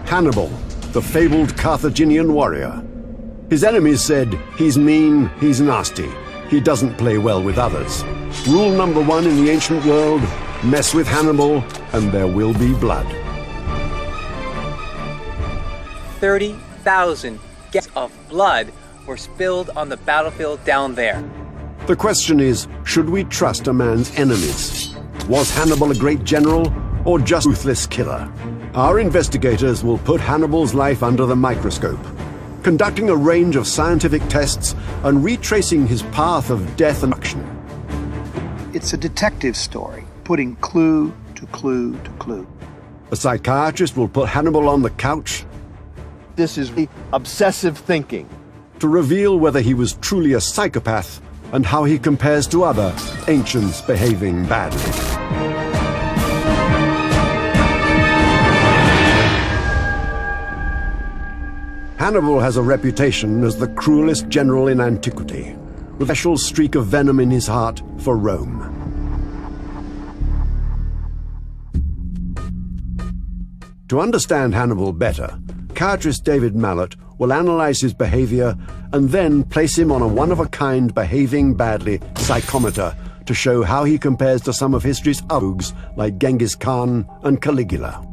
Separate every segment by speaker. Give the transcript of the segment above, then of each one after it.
Speaker 1: Hannibal, the fabled Carthaginian warrior. His enemies said, he's mean, he's nasty, he doesn't play well with others. Rule number one in the ancient world, mess with Hannibal and there will be blood.
Speaker 2: 30,000 gallons of blood were spilled on the battlefield down there.
Speaker 1: The question is, should we trust a man's enemies? Was Hannibal a great general or just a ruthless killer? Our investigators will put Hannibal's life under the microscope, conducting a range of scientific tests and retracing his path of death and destruction.
Speaker 3: It's a detective story, putting clue to clue to clue.
Speaker 1: A psychiatrist will put Hannibal on the couch.
Speaker 4: This is obsessive thinking.
Speaker 1: To reveal whether he was truly a psychopath and how he compares to other ancients behaving badly. Hannibal has a reputation as the cruelest general in antiquity, with a special streak of venom in his heart for Rome. To understand Hannibal better, psychiatrist David Mallet will analyze his behavior and then place him on a one-of-a-kind behaving badly psychometer to show how he compares to some of history's rogues like Genghis Khan and Caligula.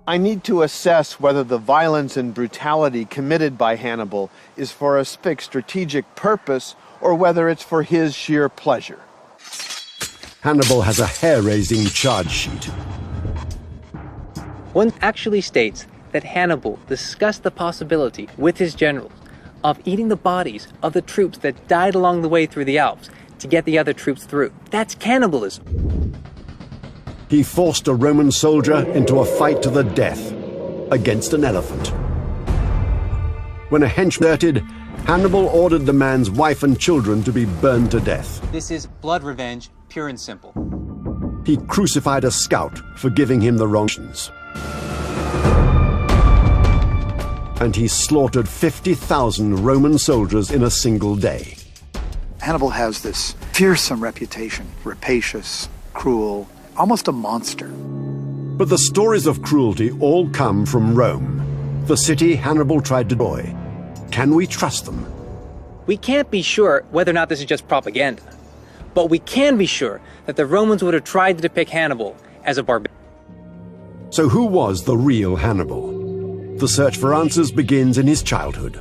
Speaker 4: I need to assess whether the violence and brutality committed by Hannibal is for a strategic purpose or whether it's for his sheer pleasure.
Speaker 1: Hannibal has a hair-raising charge sheet.
Speaker 2: One actually states that Hannibal discussed the possibility with his generals of eating the bodies of the troops that died along the way through the Alps to get the other troops through. That's cannibalism.
Speaker 1: He forced a Roman soldier into a fight to the death against an elephant. When a henchman deserted, Hannibal ordered the man's wife and children to be burned to death.
Speaker 2: This is blood revenge, pure and simple.
Speaker 1: He crucified a scout for giving him the wrong instructions. And he slaughtered 50,000 Roman soldiers in a single day.
Speaker 3: Hannibal has this fearsome reputation, rapacious, cruel, almost a monster.
Speaker 1: But the stories of cruelty all come from Rome, the city Hannibal tried to destroy. Can we trust them?
Speaker 2: We can't be sure whether or not this is just propaganda, but we can be sure that the Romans would have tried to depict Hannibal as a barbarian.
Speaker 1: So who was the real Hannibal? The search for answers begins in his childhood.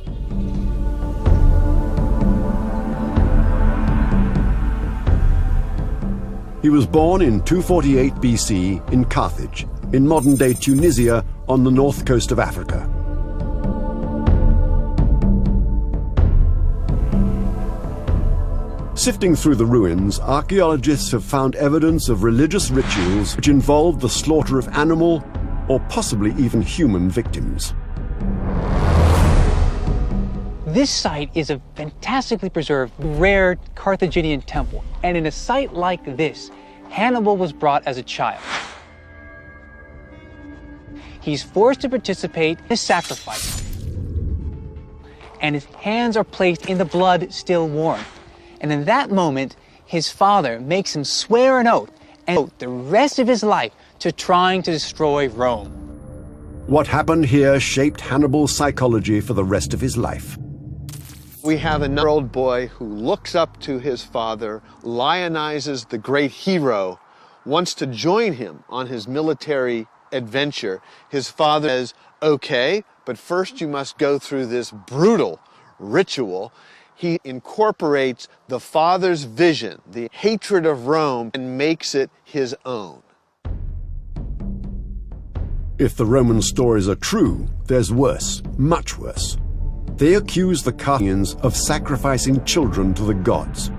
Speaker 1: He was born in 248 BC in Carthage, in modern-day Tunisia on the north coast of Africa. Sifting through the ruins, archaeologists have found evidence of religious rituals which involved the slaughter of animal or possibly even human victims.
Speaker 2: This site is a fantastically preserved, rare Carthaginian temple, and in a site like this, Hannibal was brought as a child. He's forced to participate in a sacrifice, and his hands are placed in the blood still warm. And in that moment, his father makes him swear an oath and devote the rest of his life to trying to destroy Rome.
Speaker 1: What happened here shaped Hannibal's psychology for the rest of his life.
Speaker 4: We have a 9-year-old boy who looks up to his father, lionizes the great hero, wants to join him on his military adventure. His father says, okay, but first you must go through this brutal ritual. He incorporates the father's vision, the hatred of Rome, and makes it his own.
Speaker 1: If the Roman stories are true, there's worse, much worse. They accuse the Carthaginians of sacrificing children to the gods.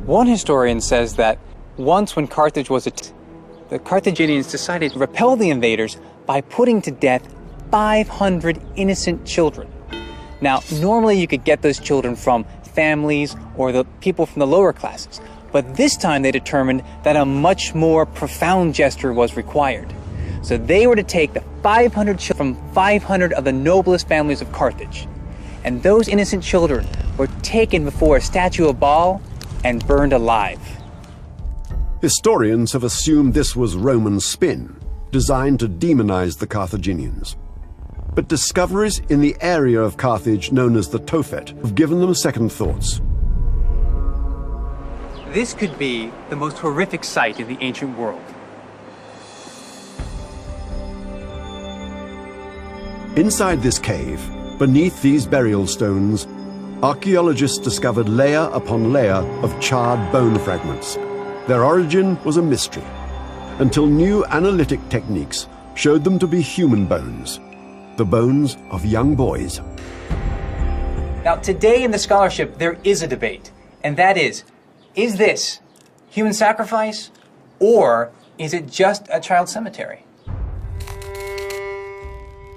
Speaker 2: One historian says that once when Carthage was the Carthaginians decided to repel the invaders by putting to death 500 innocent children. Now, normally you could get those children from families or the people from the lower classes, but this time they determined that a much more profound gesture was required. So they were to take the 500 children from 500 of the noblest families of Carthage, and those innocent children were taken before a statue of Baal and burned alive.
Speaker 1: Historians have assumed this was Roman spin, designed to demonize the Carthaginians. But discoveries in the area of Carthage known as the Tophet have given them second thoughts.
Speaker 2: This could be the most horrific sight in the ancient world.
Speaker 1: Inside this cave, beneath these burial stones, archaeologists discovered layer upon layer of charred bone fragments. Their origin was a mystery, until new analytic techniques showed them to be human bones, the bones of young boys.
Speaker 2: Now, today in the scholarship, there is a debate, and that is this human sacrifice, or is it just a child cemetery?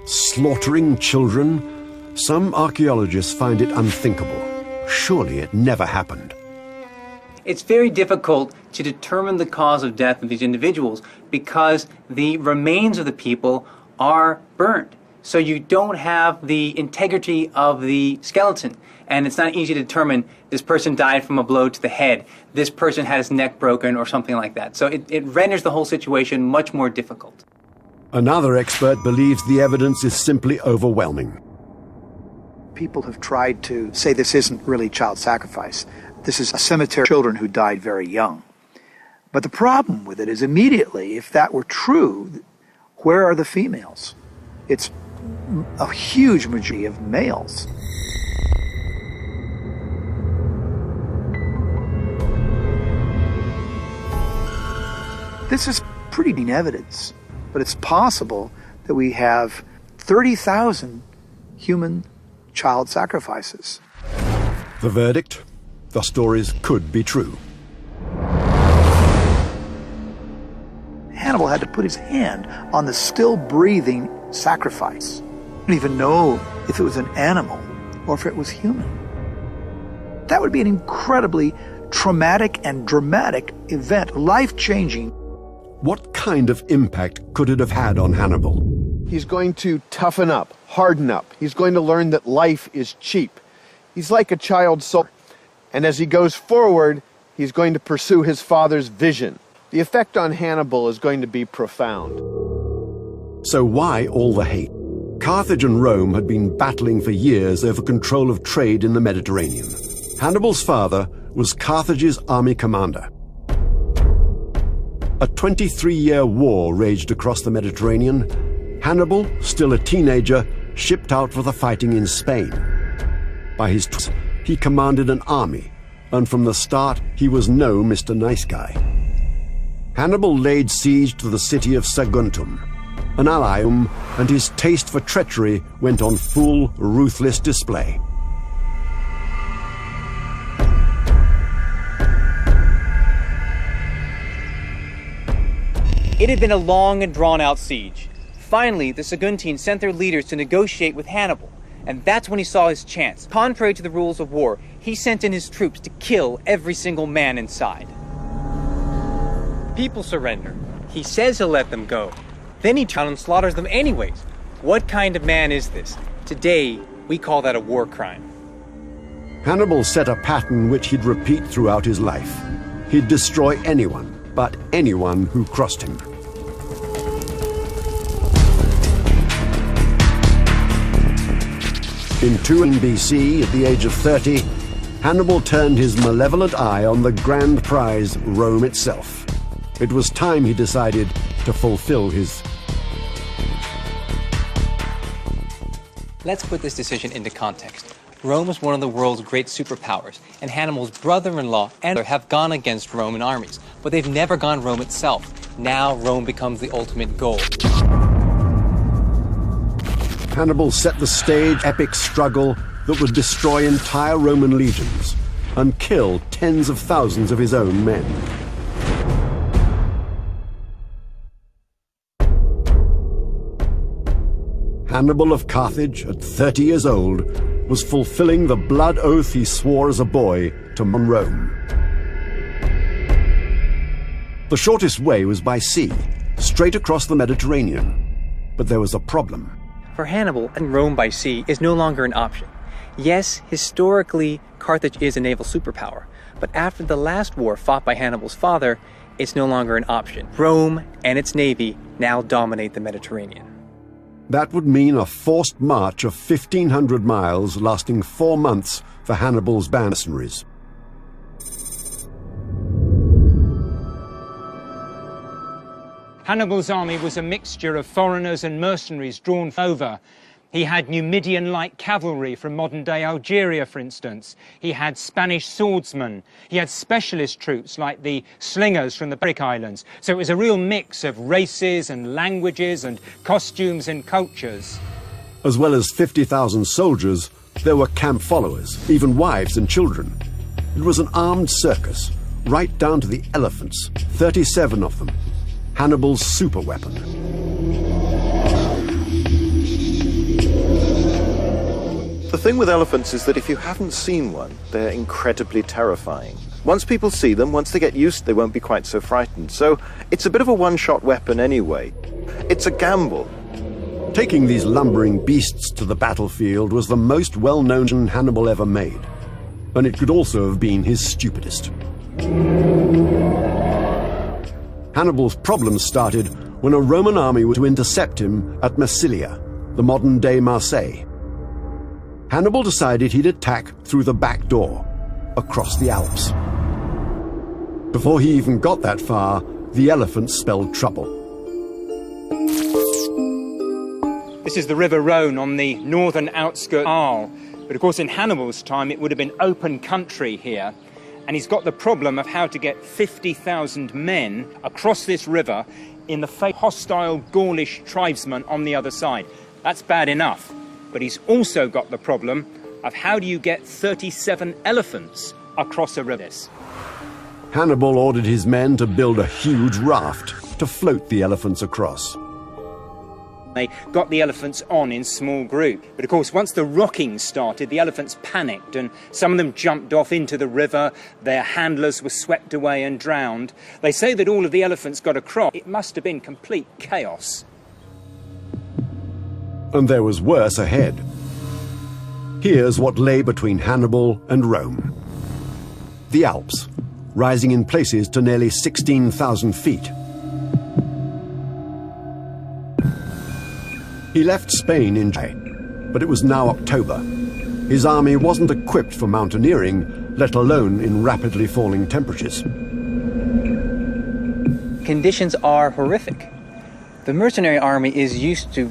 Speaker 1: Slaughtering children? Some archaeologists find it unthinkable. Surely it never happened.
Speaker 2: It's very difficult to determine the cause of death of these individuals because the remains of the people are burned. So you don't have the integrity of the skeleton. And it's not easy to determine this person died from a blow to the head, this person had his neck broken, or something like that. So it renders the whole situation much more difficult.
Speaker 1: Another expert believes the evidence is simply overwhelming.
Speaker 3: People have tried to say this isn't really child sacrifice. This is a cemetery of children who died very young. But the problem with it is immediately, if that were true, where are the females? It's a huge majority of males. This is pretty deep evidence, but it's possible that we have 30,000 human child sacrifices.
Speaker 1: The verdict? The stories could be true.
Speaker 3: Hannibal had to put his hand on the still breathing sacrifice. He didn't even know if it was an animal or if it was human. That would be an incredibly traumatic and dramatic event, life-changing.
Speaker 1: What kind of impact could it have had on Hannibal?
Speaker 4: He's going to toughen up, harden up. He's going to learn that life is cheap. He's like a child soldier. And as he goes forward, he's going to pursue his father's vision. The effect on Hannibal is going to be profound.
Speaker 1: So why all the hate? Carthage and Rome had been battling for years over control of trade in the Mediterranean. Hannibal's father was Carthage's army commander. A 23-year war raged across the Mediterranean. Hannibal, still a teenager, shipped out for the fighting in Spain. By his he commanded an army, and from the start he was no Mr. Nice Guy. Hannibal laid siege to the city of Saguntum, an ally, and his taste for treachery went on full, ruthless display.
Speaker 2: It had been a long and drawn-out siege. Finally, the Saguntines sent their leaders to negotiate with Hannibal, and that's when he saw his chance. Contrary to the rules of war, he sent in his troops to kill every single man inside. People surrender. He says he'll let them go. Then he turns and slaughters them anyways. What kind of man is this? Today, we call that a war crime.
Speaker 1: Hannibal set a pattern which he'd repeat throughout his life. He'd destroy anyone, but anyone who crossed him. In 2 BC, at the age of 30, Hannibal turned his malevolent eye on the grand prize, Rome itself. It was time, he decided, to fulfill his...
Speaker 2: Let's put this decision into context. Rome is one of the world's great superpowers, and Hannibal's brother-in-law and have gone against Roman armies, but they've never gone Rome itself. Now Rome becomes the ultimate goal.
Speaker 1: Hannibal set the stage epic struggle that would destroy entire Roman legions and kill tens of thousands of his own men. Hannibal of Carthage, at 30 years old, was fulfilling the blood oath he swore as a boy to Rome. The shortest way was by sea, straight across the Mediterranean. But there was a problem.
Speaker 2: For Hannibal, and Rome by sea is no longer an option. Yes, historically, Carthage is a naval superpower, but after the last war fought by Hannibal's father, it's no longer an option. Rome and its navy now dominate the Mediterranean.
Speaker 1: That would mean a forced march of 1,500 miles lasting 4 months for Hannibal's mercenaries.
Speaker 5: Hannibal's army was a mixture of foreigners and mercenaries drawn over. He had Numidian-like cavalry from modern-day Algeria, for instance. He had Spanish swordsmen. He had specialist troops like the slingers from the Balearic Islands. So it was a real mix of races and languages and costumes and cultures.
Speaker 1: As well as 50,000 soldiers, there were camp followers, even wives and children. It was an armed circus, right down to the elephants, 37 of them. Hannibal's superweapon.
Speaker 6: The thing with elephants is that if you haven't seen one, they're incredibly terrifying. Once people see them, once they get used, they won't be quite so frightened. So it's a bit of a one-shot weapon anyway. It's a gamble.
Speaker 1: Taking these lumbering beasts to the battlefield was the most well-known Hannibal ever made. And it could also have been his stupidest. Hannibal's problems started when a Roman army was to intercept him at Massilia, the modern-day Marseille. Hannibal decided he'd attack through the back door, across the Alps. Before he even got that far, the elephants spelled trouble.
Speaker 5: This is the River Rhone on the northern outskirts of Arles. But of course in Hannibal's time it would have been open country here. And he's got the problem of how to get 50,000 men across this river in the face of hostile Gaulish tribesmen on the other side. That's bad enough. But he's also got the problem of how do you get 37 elephants across a river?
Speaker 1: Hannibal ordered his men to build a huge raft to float the elephants across.
Speaker 5: They got the elephants on in small groups. But of course, once the rocking started, the elephants panicked and some of them jumped off into the river. Their handlers were swept away and drowned. They say that all of the elephants got across. It must have been complete chaos.
Speaker 1: And there was worse ahead. Here's what lay between Hannibal and Rome. The Alps, rising in places to nearly 16,000 feet. He left Spain in July, but it was now October. His army wasn't equipped for mountaineering, let alone in rapidly falling temperatures.
Speaker 2: Conditions are horrific. The mercenary army is used to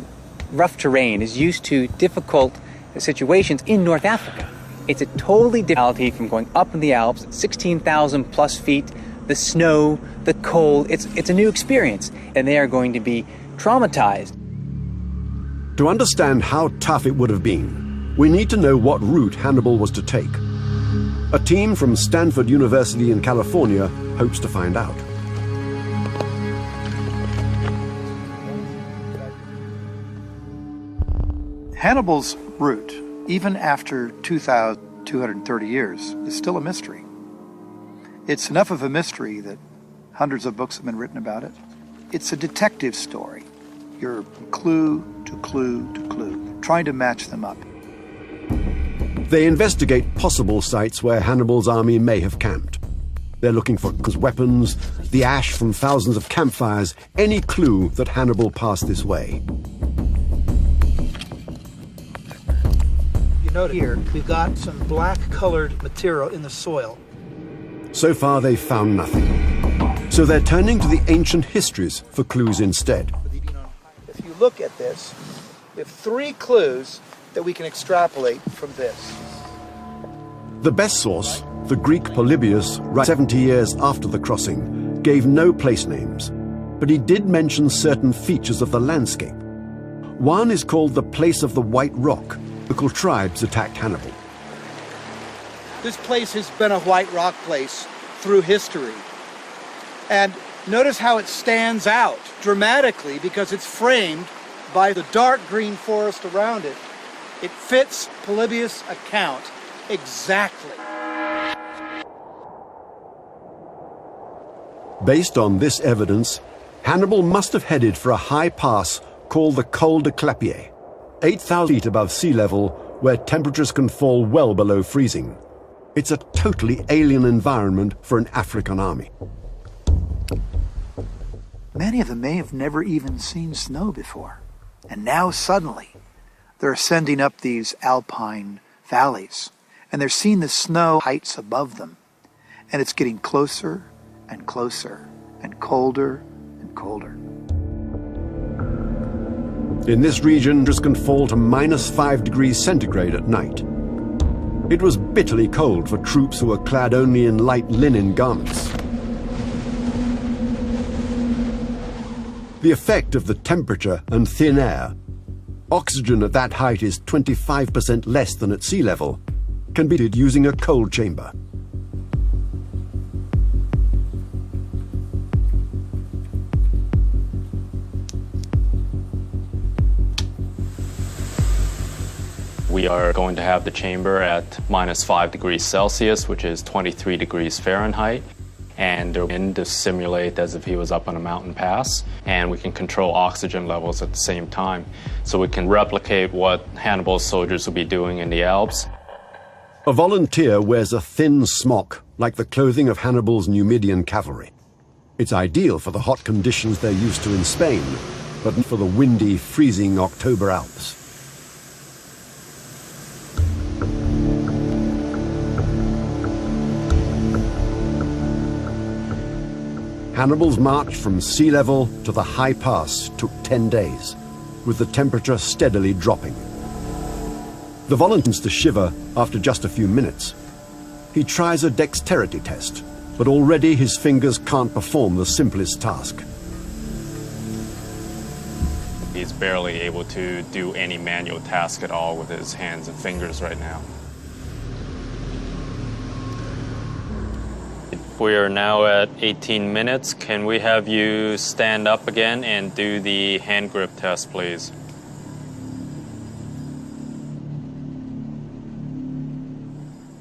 Speaker 2: rough terrain, is used to difficult situations in North Africa. It's a totally different reality from going up in the Alps, 16,000 plus feet, the snow, the cold. It's a new experience, and they are going to be traumatized.
Speaker 1: To understand how tough it would have been, we need to know what route Hannibal was to take. A team from Stanford University in California hopes to find out.
Speaker 3: Hannibal's route, even after 2,230 years, is still a mystery. It's enough of a mystery that hundreds of books have been written about it. It's a detective story. You're clue to clue to clue, trying to match them up.
Speaker 1: They investigate possible sites where Hannibal's army may have camped. They're looking for weapons, the ash from thousands of campfires, any clue that Hannibal passed this way.
Speaker 7: You note here, we've got some black-colored material in the soil.
Speaker 1: So far, they've found nothing. So they're turning to the ancient histories for clues instead.
Speaker 7: If you look at this, we have 3 clues that we can extrapolate from this.
Speaker 1: The best source, the Greek Polybius, 70 years after the crossing, gave no place names, but he did mention certain features of the landscape. One is called the Place of the White Rock. Local tribes attacked Hannibal.
Speaker 7: This place has been a white rock place through history. And notice how it stands out dramatically because it's framed by the dark green forest around it. It fits Polybius' account exactly.
Speaker 1: Based on this evidence, Hannibal must have headed for a high pass called the Col de Clapier, 8,000 feet above sea level, where temperatures can fall well below freezing. It's a totally alien environment for an African army.
Speaker 3: Many of them may have never even seen snow before. And now suddenly, they're ascending up these alpine valleys, and they're seeing the snow heights above them. And it's getting closer and closer and colder and colder.
Speaker 1: In this region, temperatures can fall to -5 degrees centigrade at night. It was bitterly cold for troops who were clad only in light linen garments. The effect of the temperature and thin air, oxygen at that height is 25% less than at sea level, can be did using a cold chamber.
Speaker 8: We are going to have the chamber at -5 degrees Celsius, which is 23 degrees Fahrenheit. And they're in to simulate as if he was up on a mountain pass. And we can control oxygen levels at the same time. So we can replicate what Hannibal's soldiers will be doing in the Alps.
Speaker 1: A volunteer wears a thin smock, like the clothing of Hannibal's Numidian cavalry. It's ideal for the hot conditions they're used to in Spain, but not for the windy, freezing October Alps. Hannibal's march from sea level to the high pass took 10 days, with the temperature steadily dropping. The volunteers to shiver after just a few minutes. He tries a dexterity test, but already his fingers can't perform the simplest task.
Speaker 8: He's barely able to do any manual task at all with his hands and fingers right now. We are now at 18 minutes. Can we have you stand up again and do the hand grip test, please?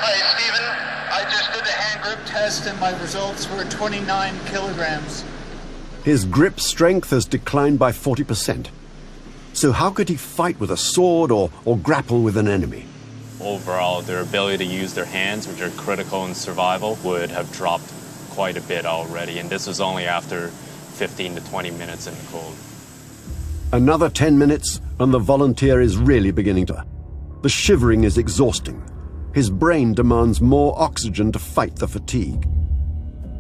Speaker 7: Hi, Stephen. I just did the hand grip test and my results were 29 kilograms.
Speaker 1: His grip strength has declined by 40%. So how could he fight with a sword or grapple with an enemy?
Speaker 8: Overall, their ability to use their hands, which are critical in survival, would have dropped quite a bit already. And this was only after 15 to 20 minutes in the cold.
Speaker 1: Another 10 minutes, and the volunteer is really beginning to. The shivering is exhausting. His brain demands more oxygen to fight the fatigue.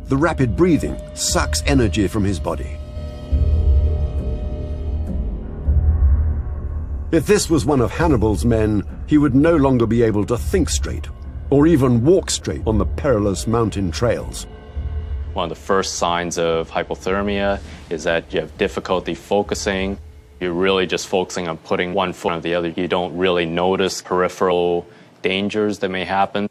Speaker 1: The rapid breathing sucks energy from his body. If this was one of Hannibal's men, he would no longer be able to think straight, or even walk straight on the perilous mountain trails.
Speaker 8: One of the first signs of hypothermia is that you have difficulty focusing. You're really just focusing on putting one foot on the other. You don't really notice peripheral dangers that may happen.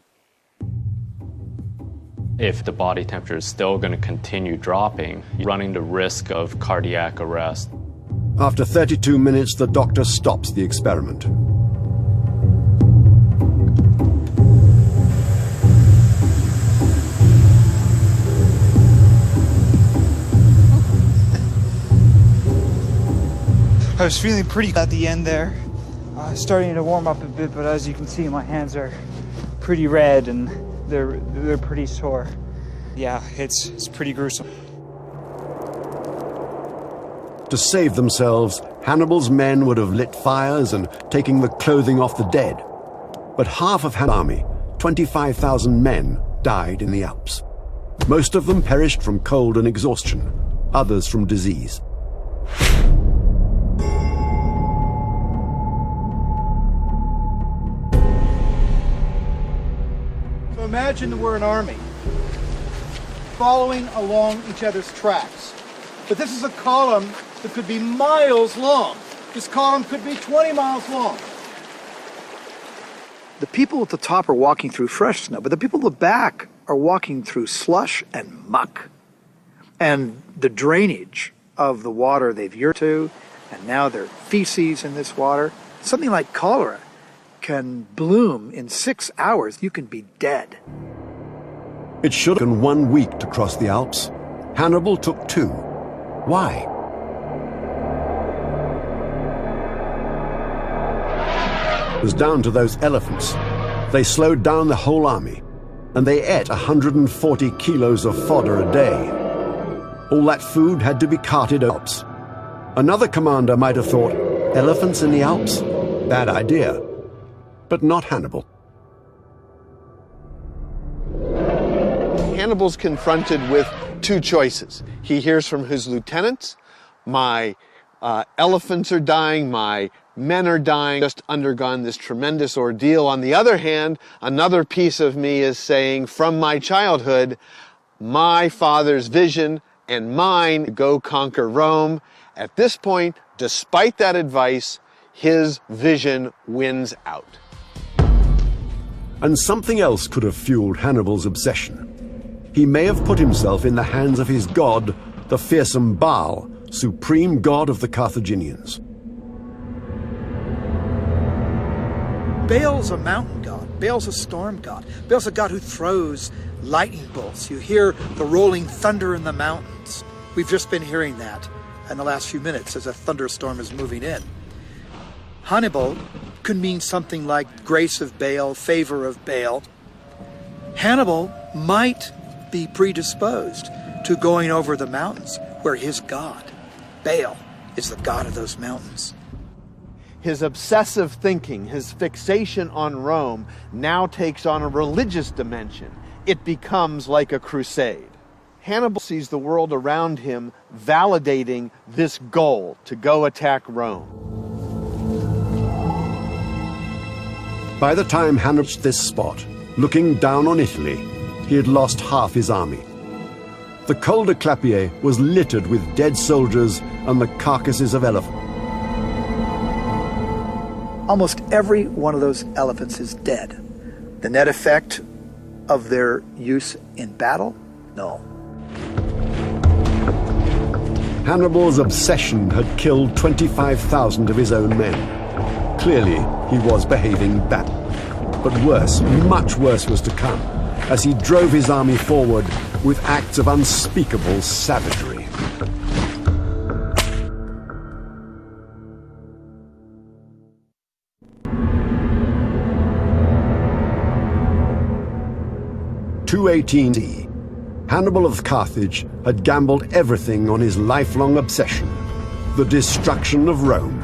Speaker 8: If the body temperature is still going to continue dropping, you're running the risk of cardiac arrest.
Speaker 1: After 32 minutes, the doctor stops the experiment.
Speaker 7: I was feeling pretty at the end there. Starting to warm up a bit, but as you can see, my hands are pretty red and they're pretty sore. Yeah, it's pretty gruesome.
Speaker 1: To save themselves, Hannibal's men would have lit fires and taken the clothing off the dead. But half of Hannibal's army, 25,000 men, died in the Alps. Most of them perished from cold and exhaustion, others from disease.
Speaker 7: So imagine we're an army following along each other's tracks. But this is a column that could be miles long. This column could be 20 miles long.
Speaker 3: The people at the top are walking through fresh snow, but the people at the back are walking through slush and muck. And the drainage of the water they've yearned to, and now their feces in this water, something like cholera can bloom in 6 hours. You can be dead.
Speaker 1: It should have taken 1 week to cross the Alps. Hannibal took 2. Why? It was down to those elephants. They slowed down the whole army, and they ate 140 kilos of fodder a day. All that food had to be carted Alps. Another commander might have thought, elephants in the Alps? Bad idea. But not Hannibal.
Speaker 4: Hannibal's confronted with two choices. He hears from his lieutenants, my elephants are dying, my men are dying, just undergone this tremendous ordeal. On the other hand, another piece of me is saying, from my childhood, my father's vision and mine, go conquer Rome. At this point, despite that advice, his vision wins out.
Speaker 1: And something else could have fueled Hannibal's obsession. He may have put himself in the hands of his god, the fearsome Baal, supreme god of the Carthaginians.
Speaker 7: Baal's a mountain god. Baal's a storm god. Baal's a god who throws lightning bolts. You hear the rolling thunder in the mountains. We've just been hearing that in the last few minutes as a thunderstorm is moving in. Hannibal could mean something like grace of Baal, favor of Baal. Hannibal might be predisposed to going over the mountains where his god, Baal, is the god of those mountains.
Speaker 4: His obsessive thinking, his fixation on Rome, now takes on a religious dimension. It becomes like a crusade. Hannibal sees the world around him validating this goal to go attack Rome.
Speaker 1: By the time Hannibal reached this spot, looking down on Italy, he had lost half his army. The Col de Clapier was littered with dead soldiers and the carcasses of elephants.
Speaker 3: Almost every one of those elephants is dead. The net effect of their use in battle? No.
Speaker 1: Hannibal's obsession had killed 25,000 of his own men. Clearly, he was behaving badly. But worse, much worse was to come, as he drove his army forward with acts of unspeakable savagery. (218 Hannibal of Carthage had gambled everything on his lifelong obsession, the destruction of Rome.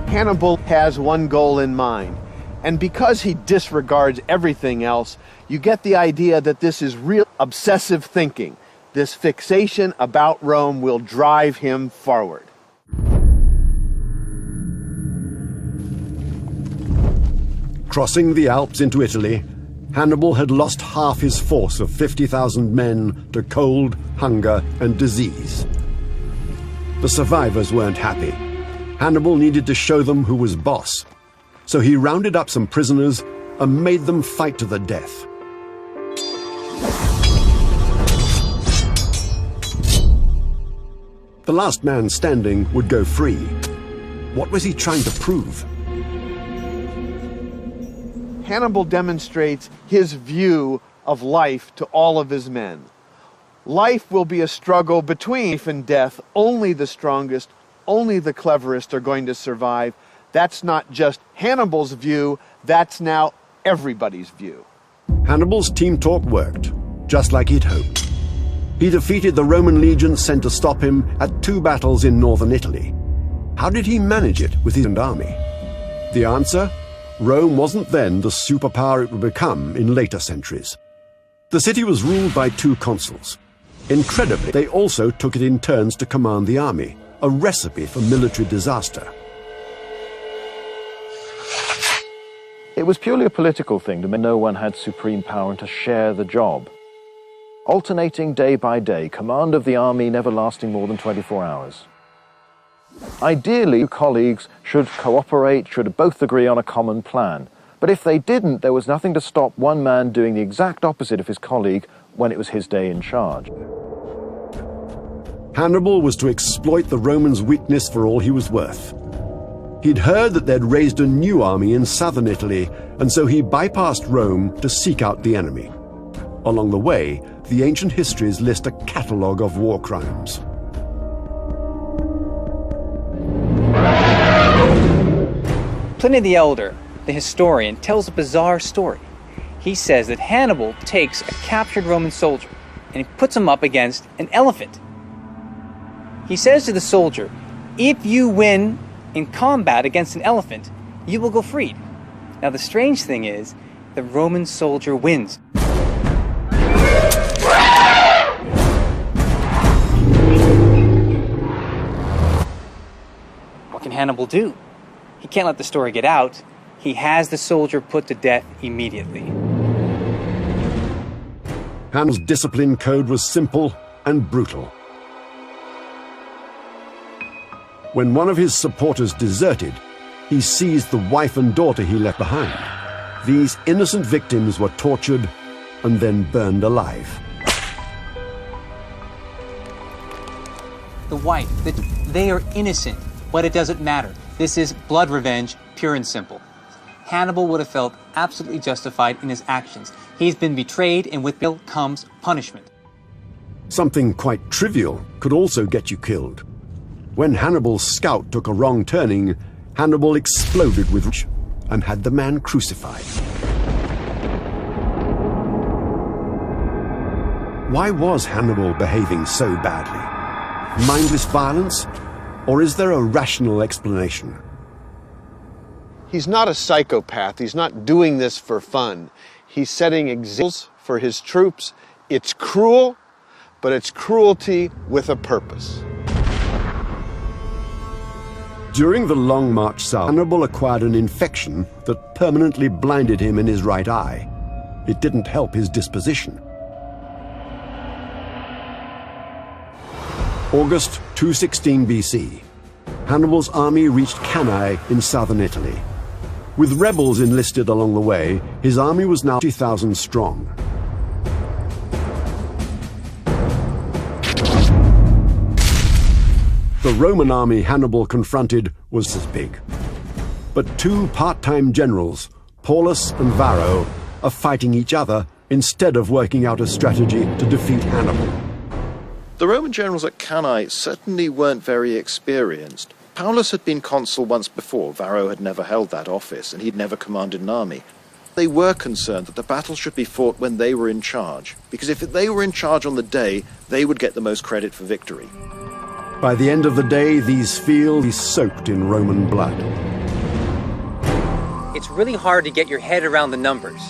Speaker 4: Hannibal has one goal in mind, and because he disregards everything else, you get the idea that this is real obsessive thinking. This fixation about Rome will drive him forward.
Speaker 1: Crossing the Alps into Italy, Hannibal had lost half his force of 50,000 men to cold, hunger, and disease. The survivors weren't happy. Hannibal needed to show them who was boss, so he rounded up some prisoners and made them fight to the death. The last man standing would go free. What was he trying to prove?
Speaker 4: Hannibal demonstrates his view of life to all of his men. Life will be a struggle between life and death. Only the strongest, only the cleverest are going to survive. That's not just Hannibal's view, that's now everybody's view.
Speaker 1: Hannibal's team talk worked, just like he'd hoped. He defeated the Roman legions sent to stop him at 2 battles in northern Italy. How did he manage it with his own army? The answer? Rome wasn't then the superpower it would become in later centuries. The city was ruled by 2 consuls. Incredibly, they also took it in turns to command the army, a recipe for military disaster.
Speaker 6: It was purely a political thing. No one had supreme power and to share the job. Alternating day by day, command of the army never lasting more than 24 hours. Ideally, colleagues should cooperate, should both agree on a common plan. But if they didn't, there was nothing to stop one man doing the exact opposite of his colleague when it was his day in charge.
Speaker 1: Hannibal was to exploit the Romans' weakness for all he was worth. He'd heard that they'd raised a new army in southern Italy, and so he bypassed Rome to seek out the enemy. Along the way, the ancient histories list a catalogue of war crimes.
Speaker 2: Pliny the Elder, the historian, tells a bizarre story. He says that Hannibal takes a captured Roman soldier and he puts him up against an elephant. He says to the soldier, if you win in combat against an elephant, you will go freed. Now the strange thing is, the Roman soldier wins. What can Hannibal do? He can't let the story get out. He has the soldier put to death immediately.
Speaker 1: Hannibal's discipline code was simple and brutal. When one of his supporters deserted, he seized the wife and daughter he left behind. These innocent victims were tortured and then burned alive.
Speaker 2: The wife, they are innocent, but it doesn't matter. This is blood revenge, pure and simple. Hannibal would have felt absolutely justified in his actions. He's been betrayed, and with guilt comes punishment.
Speaker 1: Something quite trivial could also get you killed. When Hannibal's scout took a wrong turning, Hannibal exploded with rage and had the man crucified. Why was Hannibal behaving so badly? Mindless violence? Or is there a rational explanation?
Speaker 4: He's not a psychopath. He's not doing this for fun. He's setting examples for his troops. It's cruel, but it's cruelty with a purpose.
Speaker 1: During the long march south, Hannibal acquired an infection that permanently blinded him in his right eye. It didn't help his disposition. August 216 BC. Hannibal's army reached Cannae in southern Italy. With rebels enlisted along the way, his army was now 50,000 strong. The Roman army Hannibal confronted was as big. But two part-time generals, Paulus and Varro, are fighting each other instead of working out a strategy to defeat Hannibal.
Speaker 6: The Roman generals at Cannae certainly weren't very experienced. Paulus had been consul once before. Varro had never held that office, and he'd never commanded an army. They were concerned that the battle should be fought when they were in charge, because if they were in charge on the day, they would get the most credit for victory.
Speaker 1: By the end of the day, these fields were soaked in Roman blood.
Speaker 2: It's really hard to get your head around the numbers.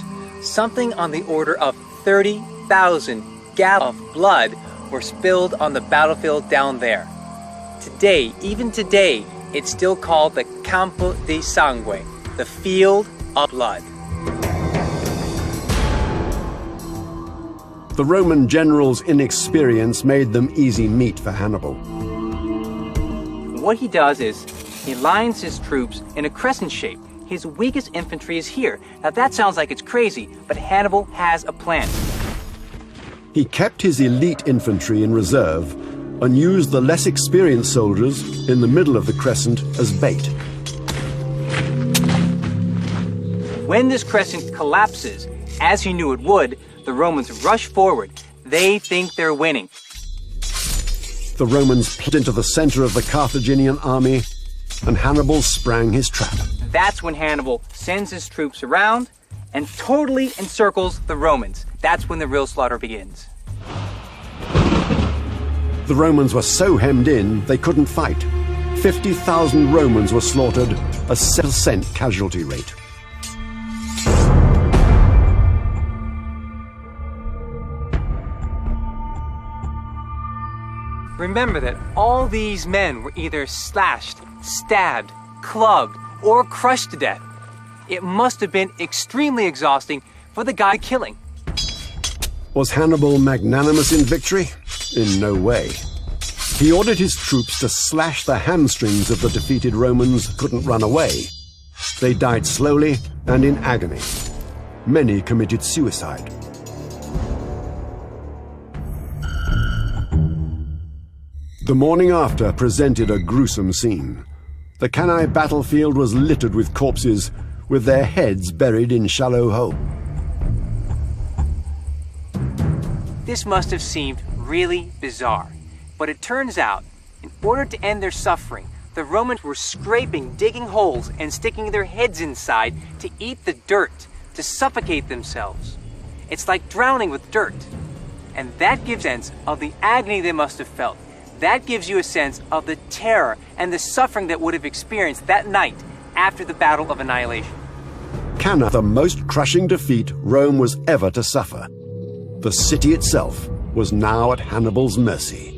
Speaker 2: Something on the order of 30,000 gallons of blood were spilled on the battlefield down there. Today, even today, it's still called the Campo di Sangue, the field of blood.
Speaker 1: The Roman generals' inexperience made them easy meat for Hannibal.
Speaker 2: What he does is, he lines his troops in a crescent shape. His weakest infantry is here. Now that sounds like it's crazy, but Hannibal has a plan.
Speaker 1: He kept his elite infantry in reserve and used the less experienced soldiers in the middle of the crescent as bait.
Speaker 2: When this crescent collapses, as he knew it would, the Romans rush forward. They think they're winning.
Speaker 1: The Romans plunged into the center of the Carthaginian army, and Hannibal sprang his trap.
Speaker 2: That's when Hannibal sends his troops around and totally encircles the Romans. That's when the real slaughter begins.
Speaker 1: The Romans were so hemmed in, they couldn't fight. 50,000 Romans were slaughtered, a 7% casualty rate.
Speaker 2: Remember that all these men were either slashed, stabbed, clubbed, or crushed to death. It must have been extremely exhausting for the guy killing.
Speaker 1: Was Hannibal magnanimous in victory? In no way. He ordered his troops to slash the hamstrings of the defeated Romans who couldn't run away. They died slowly and in agony. Many committed suicide. The morning after presented a gruesome scene. The Cannae battlefield was littered with corpses, with their heads buried in shallow holes.
Speaker 2: This must have seemed really bizarre, but it turns out, in order to end their suffering, the Romans were scraping, digging holes, and sticking their heads inside to eat the dirt, to suffocate themselves. It's like drowning with dirt. And that gives a sense of the agony they must have felt. That gives you a sense of the terror and the suffering that would have experienced that night after the Battle of Annihilation.
Speaker 1: Canna, the most crushing defeat Rome was ever to suffer. The city itself was now at Hannibal's mercy.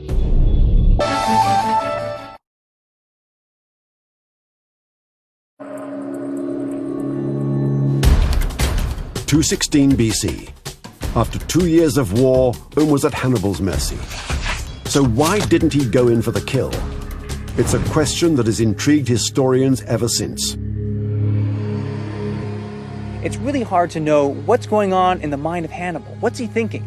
Speaker 1: 216 BC. After 2 years of war, Rome was at Hannibal's mercy. So why didn't he go in for the kill? It's a question that has intrigued historians ever since.
Speaker 2: It's really hard to know what's going on in the mind of Hannibal. What's he thinking?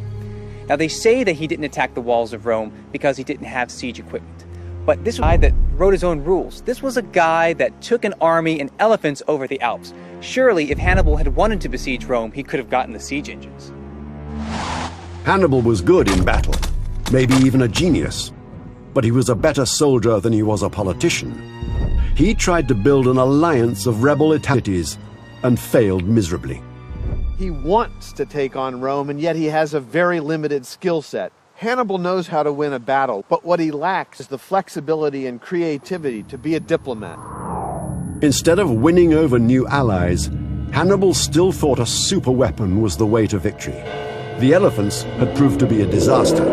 Speaker 2: Now, they say that he didn't attack the walls of Rome because he didn't have siege equipment. But this was a guy that wrote his own rules. This was a guy that took an army and elephants over the Alps. Surely, if Hannibal had wanted to besiege Rome, he could have gotten the siege engines.
Speaker 1: Hannibal was good in battle, maybe even a genius. But he was a better soldier than he was a politician. He tried to build an alliance of rebel Italians and failed miserably.
Speaker 4: He wants to take on Rome, and yet he has a very limited skill set. Hannibal knows how to win a battle, but what he lacks is the flexibility and creativity to be a diplomat.
Speaker 1: Instead of winning over new allies, Hannibal still thought a superweapon was the way to victory. The elephants had proved to be a disaster.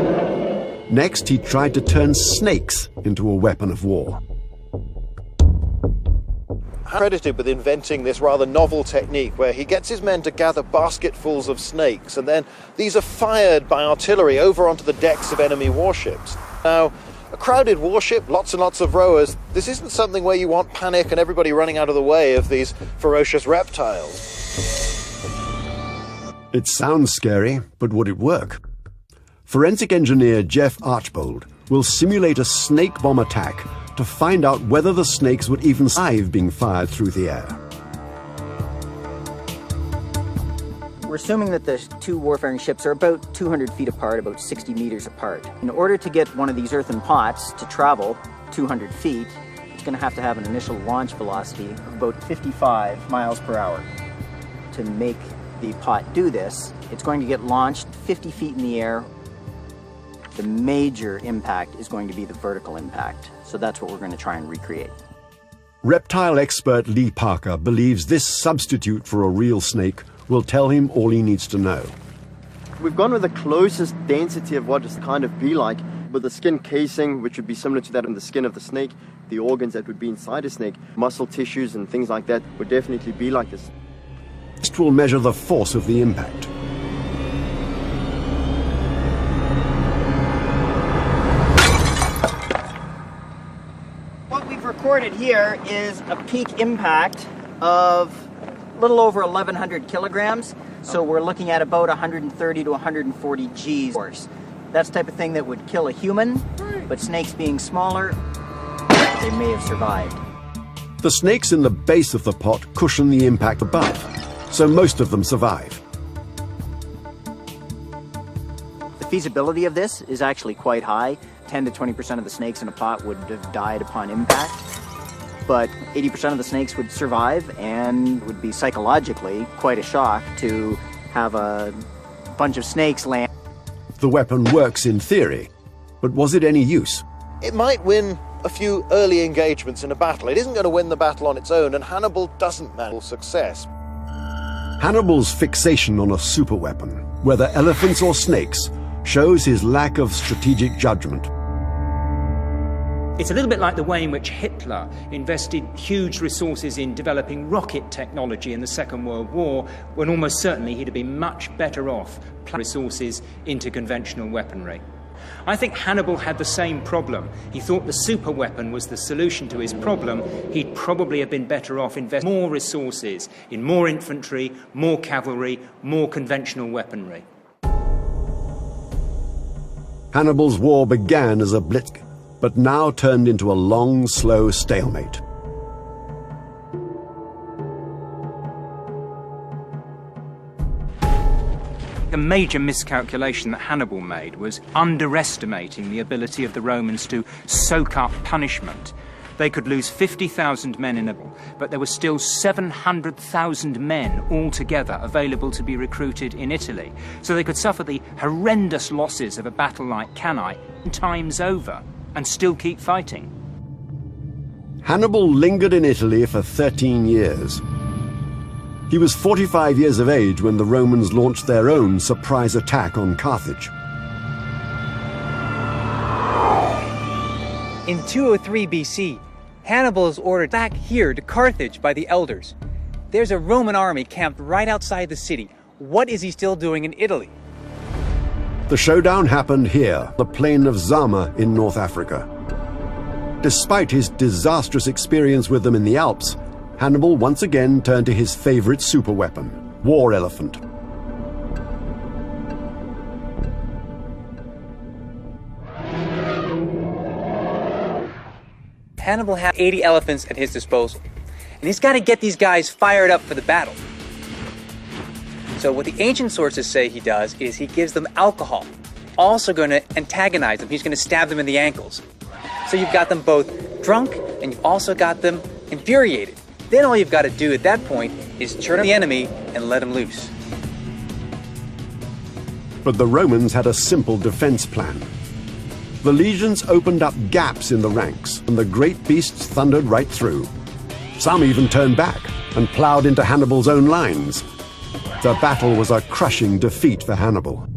Speaker 1: Next, he tried to turn snakes into a weapon of war.
Speaker 6: Credited with inventing this rather novel technique where he gets his men to gather basketfuls of snakes, and then these are fired by artillery over onto the decks of enemy warships. Now, a crowded warship, lots and lots of rowers, this isn't something where you want panic and everybody running out of the way of these ferocious reptiles.
Speaker 1: It sounds scary, but would it work? Forensic engineer Jeff Archbold will simulate a snake bomb attack to find out whether the snakes would even survive being fired through the air.
Speaker 9: We're assuming that the two warfaring ships are about 200 feet apart, about 60 meters apart. In order to get one of these earthen pots to travel 200 feet, it's going to have an initial launch velocity of about 55 miles per hour. To make the pot do this, it's going to get launched 50 feet in the air. The major impact is going to be the vertical impact. So that's what we're going to try and recreate.
Speaker 1: Reptile expert Lee Parker believes this substitute for a real snake will tell him all he needs to know.
Speaker 10: We've gone with the closest density of what it's kind of be like, with the skin casing, which would be similar to that in the skin of the snake, the organs that would be inside a snake, muscle tissues and things like that would definitely be like this.
Speaker 1: Next will measure the force of the impact.
Speaker 9: What we've recorded here is a peak impact of a little over 1,100 kilograms. So we're looking at about 130 to 140 G's force. That's the type of thing that would kill a human, but snakes being smaller, they may have survived.
Speaker 1: The snakes in the base of the pot cushion the impact above, so most of them survive.
Speaker 9: The feasibility of this is actually quite high. 10 to 20% of the snakes in a pot would have died upon impact, but 80% of the snakes would survive, and would be psychologically quite a shock to have a bunch of snakes land.
Speaker 1: The weapon works in theory, but was it any use?
Speaker 6: It might win a few early engagements in a battle. It isn't going to win the battle on its own, and Hannibal doesn't manage success.
Speaker 1: Hannibal's fixation on a superweapon, whether elephants or snakes, shows his lack of strategic judgment.
Speaker 5: It's a little bit like the way in which Hitler invested huge resources in developing rocket technology in the Second World War, when almost certainly he'd have been much better off putting resources into conventional weaponry. I think Hannibal had the same problem. He thought the super weapon was the solution to his problem. He'd probably have been better off investing more resources in more infantry, more cavalry, more conventional weaponry.
Speaker 1: Hannibal's war began as a blitz, but now turned into a long, slow stalemate.
Speaker 5: A major miscalculation that Hannibal made was underestimating the ability of the Romans to soak up punishment. they could lose 50,000 men in a battle, but there were still 700,000 men altogether available to be recruited in Italy. So they could suffer the horrendous losses of a battle like Cannae 10 times over and still keep fighting.
Speaker 1: Hannibal lingered in Italy for 13 years. He was 45 years of age when the Romans launched their own surprise attack on Carthage.
Speaker 2: In 203 BC, Hannibal is ordered back here to Carthage by the elders. There's a Roman army camped right outside the city. What is he still doing in Italy?
Speaker 1: The showdown happened here, the plain of Zama in North Africa. Despite his disastrous experience with them in the Alps, Hannibal once again turned to his favorite superweapon, war elephant.
Speaker 2: Hannibal had 80 elephants at his disposal, and he's got to get these guys fired up for the battle. So what the ancient sources say he does is he gives them alcohol, also going to antagonize them. He's going to stab them in the ankles. So you've got them both drunk, and you've also got them infuriated. Then all you've got to do at that point is turn on the enemy and let him loose.
Speaker 1: But the Romans had a simple defense plan. The legions opened up gaps in the ranks, and the great beasts thundered right through. Some even turned back and ploughed into Hannibal's own lines. The battle was a crushing defeat for Hannibal.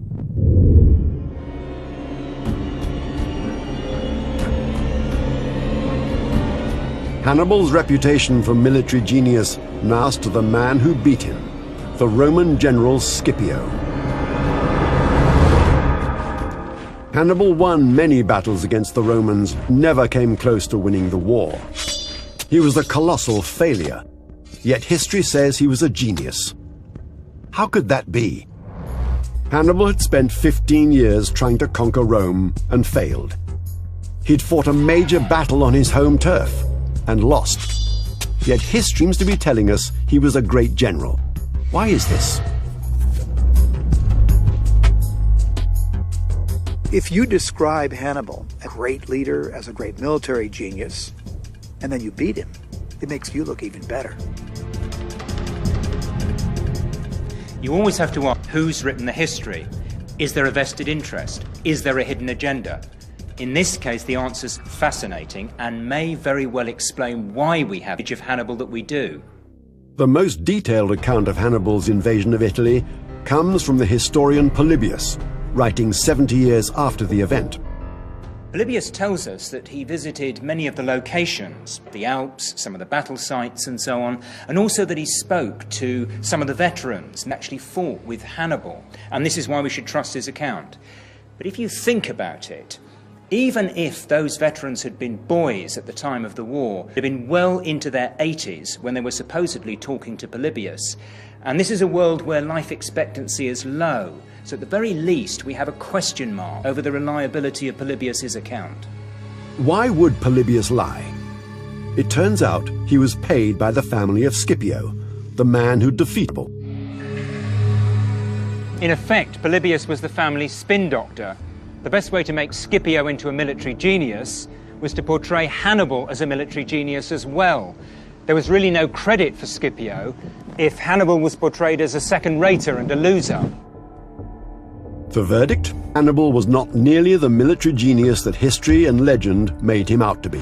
Speaker 1: Hannibal's reputation for military genius now to the man who beat him, the Roman general Scipio. Hannibal won many battles against the Romans, never came close to winning the war. He was a colossal failure, yet history says he was a genius. How could that be? Hannibal had spent 15 years trying to conquer Rome and failed. He'd fought a major battle on his home turf and lost. Yet history seems to be telling us he was a great general. Why is this?
Speaker 3: If you describe Hannibal, a great leader, as a great military genius, and then you beat him, it makes you look even better.
Speaker 5: You always have to ask, who's written the history? Is there a vested interest? Is there a hidden agenda? In this case, the answer's fascinating and may very well explain why we have the image of Hannibal that we do.
Speaker 1: The most detailed account of Hannibal's invasion of Italy comes from the historian Polybius, writing 70 years after the event.
Speaker 5: Polybius tells us that he visited many of the locations, the Alps, some of the battle sites and so on, and also that he spoke to some of the veterans and actually fought with Hannibal. And this is why we should trust his account. But if you think about it, even if those veterans had been boys at the time of the war, they'd been well into their 80s when they were supposedly talking to Polybius. And this is a world where life expectancy is low. So at the very least, we have a question mark over the reliability of Polybius's account.
Speaker 1: Why would Polybius lie? It turns out he was paid by the family of Scipio, the man who defeated Hannibal.
Speaker 5: In effect, Polybius was the family's spin doctor. The best way to make Scipio into a military genius was to portray Hannibal as a military genius as well. There was really no credit for Scipio if Hannibal was portrayed as a second-rater and a loser.
Speaker 1: The verdict? Hannibal was not nearly the military genius that history and legend made him out to be.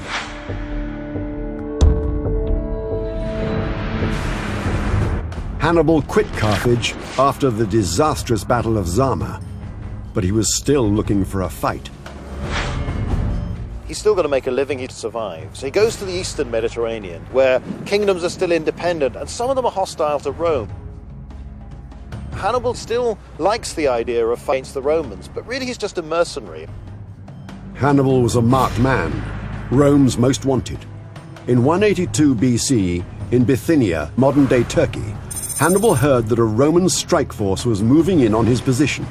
Speaker 1: Hannibal quit Carthage after the disastrous Battle of Zama, but he was still looking for a fight.
Speaker 6: He's still got to make a living to survive. So he goes to the eastern Mediterranean, where kingdoms are still independent, and some of them are hostile to Rome. Hannibal still likes the idea of fighting against the Romans, but really he's just a mercenary.
Speaker 1: Hannibal was a marked man, Rome's most wanted. In 182 BC, in Bithynia, modern-day Turkey, Hannibal heard that a Roman strike force was moving in on his position.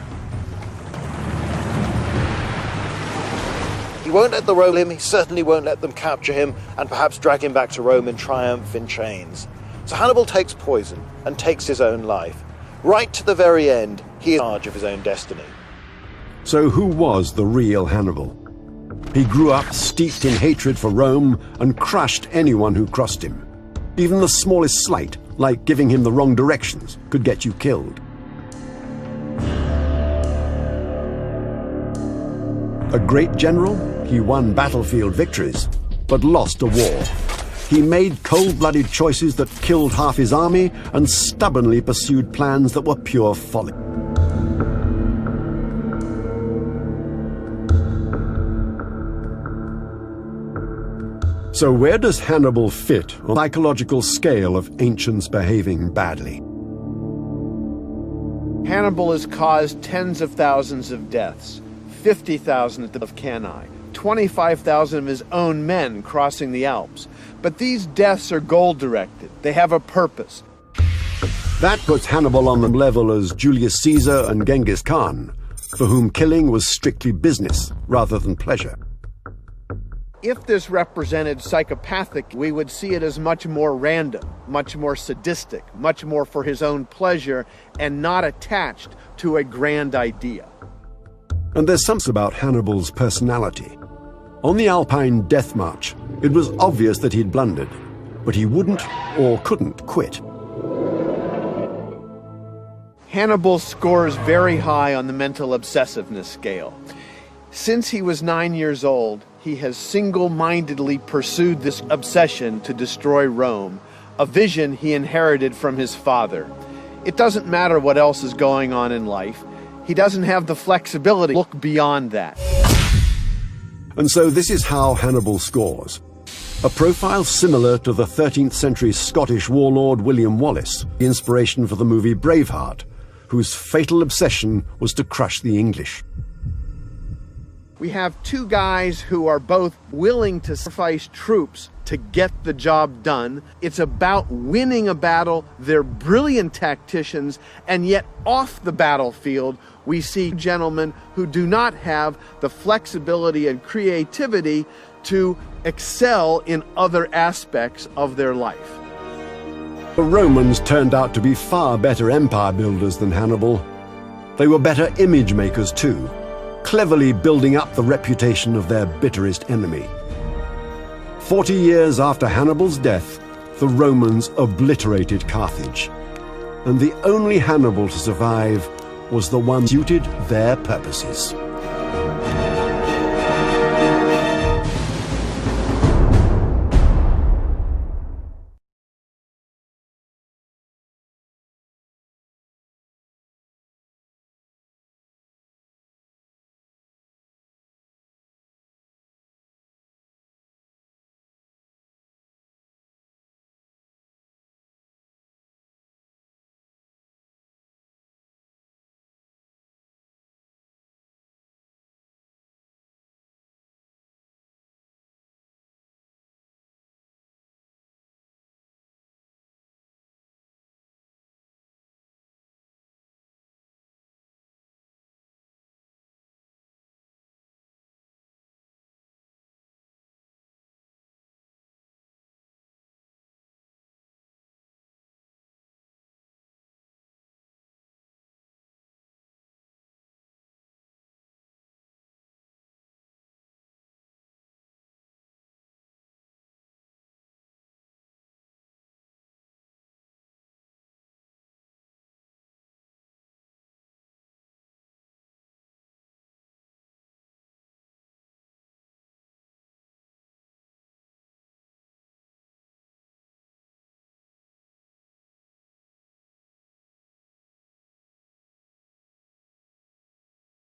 Speaker 6: He won't let the Romans, he certainly won't let them capture him and perhaps drag him back to Rome in triumph in chains. So Hannibal takes poison and takes his own life. Right to the very end, he is in charge of his own destiny.
Speaker 1: So who was the real Hannibal? He grew up steeped in hatred for Rome and crushed anyone who crossed him. Even the smallest slight, like giving him the wrong directions, could get you killed. A great general, he won battlefield victories, but lost a war. He made cold-blooded choices that killed half his army and stubbornly pursued plans that were pure folly. So where does Hannibal fit on the psychological scale of ancients behaving badly?
Speaker 4: Hannibal has caused tens of thousands of deaths, 50,000 of Cannae, 25,000 of his own men crossing the Alps. But these deaths are goal-directed. They have a purpose.
Speaker 1: That puts Hannibal on the level as Julius Caesar and Genghis Khan, for whom killing was strictly business rather than pleasure.
Speaker 4: If this represented psychopathic, we would see it as much more random, much more sadistic, much more for his own pleasure, and not attached to a grand idea.
Speaker 1: And there's something about Hannibal's personality. On the Alpine Death March, it was obvious that he'd blundered, but he wouldn't or couldn't quit.
Speaker 4: Hannibal scores very high on the mental obsessiveness scale. Since he was 9 years old, he has single-mindedly pursued this obsession to destroy Rome, a vision he inherited from his father. It doesn't matter what else is going on in life. He doesn't have the flexibility to look beyond that.
Speaker 1: And so this is how Hannibal scores. A profile similar to the 13th century Scottish warlord William Wallace, the inspiration for the movie Braveheart, whose fatal obsession was to crush the English.
Speaker 4: We have two guys who are both willing to sacrifice troops to get the job done. It's about winning a battle. They're brilliant tacticians, and yet off the battlefield, we see gentlemen who do not have the flexibility and creativity to excel in other aspects of their life.
Speaker 1: The Romans turned out to be far better empire builders than Hannibal. They were better image makers too, cleverly building up the reputation of their bitterest enemy. 40 years after Hannibal's death, the Romans obliterated Carthage. And the only Hannibal to survive was the one suited their purposes.